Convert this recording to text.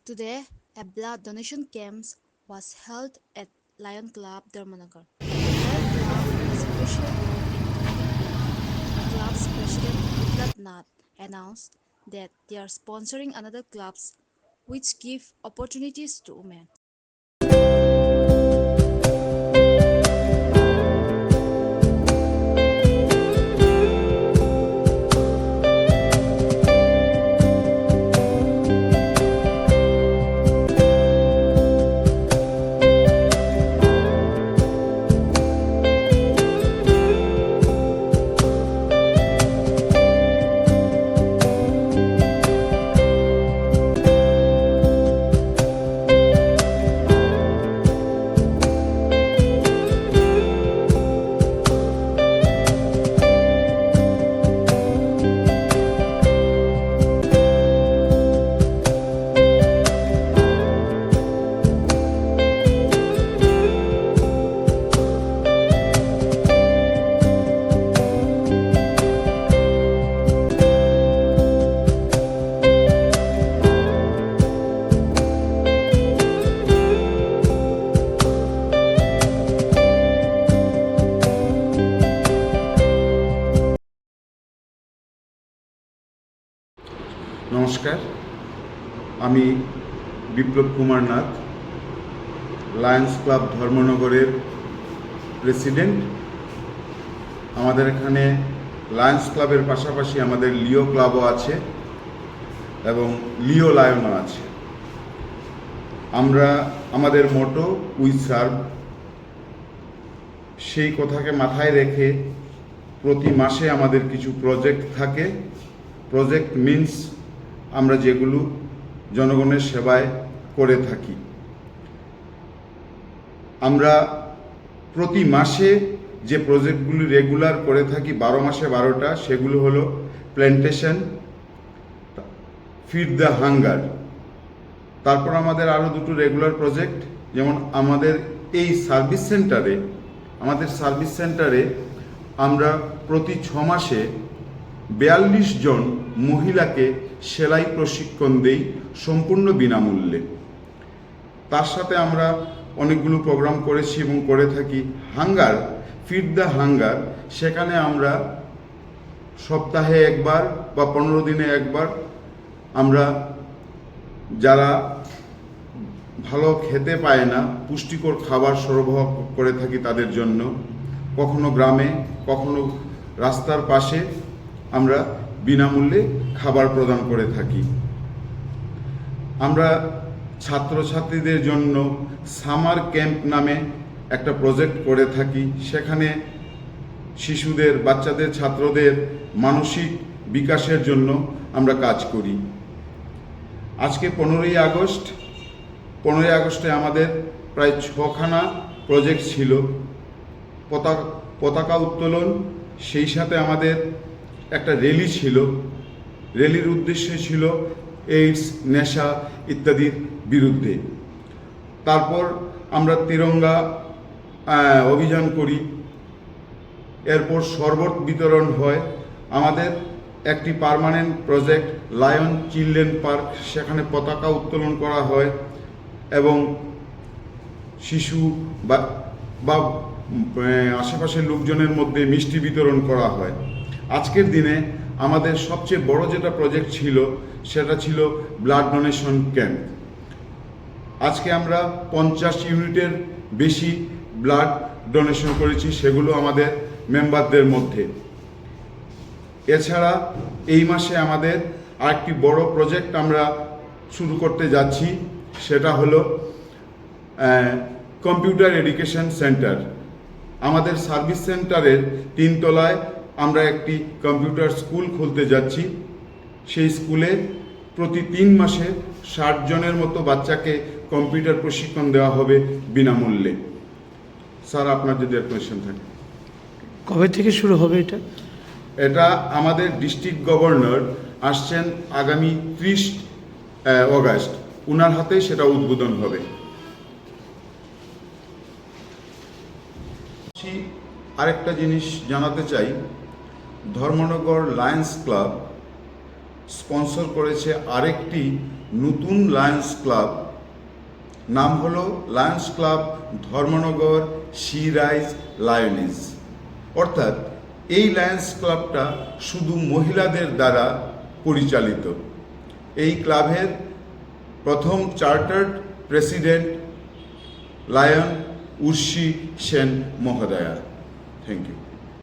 Today, a blood donation camp was held at Lion Club Dharmanagar. Lion Club has a crucial role in donating blood. The club's president Biplab Nath announced that they are sponsoring another clubs which give opportunities to women. নমস্কার, আমি Biplab Kumar Nath, Lions Club ধর্মনগরের president. আমাদের এখানে Lions ক্লাবের পাশাপাশি আমাদের লিও ক্লাবও আছে এবং লিও লায়নও আছে। আমরা আমাদের মোটো উই সার্ভ, সেই কথাকে মাথায় রেখে প্রতি মাসে আমাদের কিছু প্রজেক্ট থাকে। প্রজেক্ট মিনস আমরা যেগুলো জনগণের সেবায় করে থাকি। আমরা প্রতি মাসে যে প্রজেক্টগুলি রেগুলার করে থাকি 12 মাসে 12টা, সেগুলো হলো প্ল্যান্টেশন, ফিড দ্য হাঙ্গার। তারপর আমাদের আরও দুটো রেগুলার প্রজেক্ট, যেমন আমাদের এই সার্ভিস সেন্টারে আমরা প্রতি 6 মাসে 42 জন মহিলাকে সেলাই প্রশিক্ষণ দেই সম্পূর্ণ বিনামূল্যে। তার সাথে আমরা অনেকগুলো প্রোগ্রাম করেছি এবং করে থাকি। হাঙ্গার, ফিড দ্য হাঙ্গার, সেখানে আমরা সপ্তাহে একবার বা 15 দিনে একবার আমরা যারা ভালো খেতে পায় না পুষ্টিকর খাবার সরবরাহ করে থাকি তাদের জন্য। কখনো গ্রামে, কখনো রাস্তার পাশে আমরা বিনামূল্যে খাবার প্রদান করে থাকি। আমরা ছাত্রছাত্রীদের জন্য সামার ক্যাম্প নামে একটা প্রজেক্ট করে থাকি। সেখানে শিশুদের, বাচ্চাদের, ছাত্রদের মানসিক বিকাশের জন্য আমরা কাজ করি। আজকে 15ই আগস্টে আমাদের প্রায় 6খানা প্রজেক্ট ছিল। পতাকা উত্তোলন, সেই সাথে আমাদের একটা র্যালি ছিল। র্যালির উদ্দেশ্য ছিল এইডস, নেশা ইত্যাদির বিরুদ্ধে। তারপর আমরা তিরঙ্গা অভিযান করি। এরপর শরবত বিতরণ হয়। আমাদের একটি permanent project lion children park, সেখানে পতাকা উত্তোলন করা হয় এবং শিশু বা আশেপাশের লোকজনের মধ্যে মিষ্টি বিতরণ করা হয়। আজকের দিনে আমাদের সবচেয়ে বড় যেটা প্রজেক্ট ছিল সেটা ছিল ব্লাড ডোনেশন ক্যাম্প। আজকে আমরা 50 ইউনিটের বেশি ব্লাড ডোনেশন করেছি, সেগুলো আমাদের মেম্বারদের মধ্যে। এছাড়া এই মাসে আমাদের আরেকটি বড় প্রজেক্ট আমরা শুরু করতে যাচ্ছি, সেটা হলো কম্পিউটার এডুকেশন সেন্টার। আমাদের সার্ভিস সেন্টারের 3 তলায় আমরা একটি কম্পিউটার স্কুল খুলতে যাচ্ছি। সেই স্কুলে প্রতি 3 মাসে 60 জনের মতো বাচ্চাকে কম্পিউটার প্রশিক্ষণ দেওয়া হবে বিনামূল্যে। স্যার, আপনার যদি কোয়েশ্চেন থাকে। কবে থেকে শুরু হবে এটা? এটা আমাদের ডিস্ট্রিক্ট গভর্নর আসছেন আগামী 30 অগাস্ট, উনার হাতে সেটা উদ্বোধন হবে। আরেকটা জিনিস জানাতে চাই, ধর্মনগর লায়ন্স ক্লাব স্পন্সর করেছে আরেকটি নতুন লায়ন্স ক্লাব, নাম হলো লায়ন্স ক্লাব ধর্মনগর সি রাইজ লায়নিজ। অর্থাৎ এই লায়ন্স ক্লাবটা শুধু মহিলাদের দ্বারা পরিচালিত। এই ক্লাবের প্রথম chartered president lion Urshi Sen মহোদয়া। Thank you.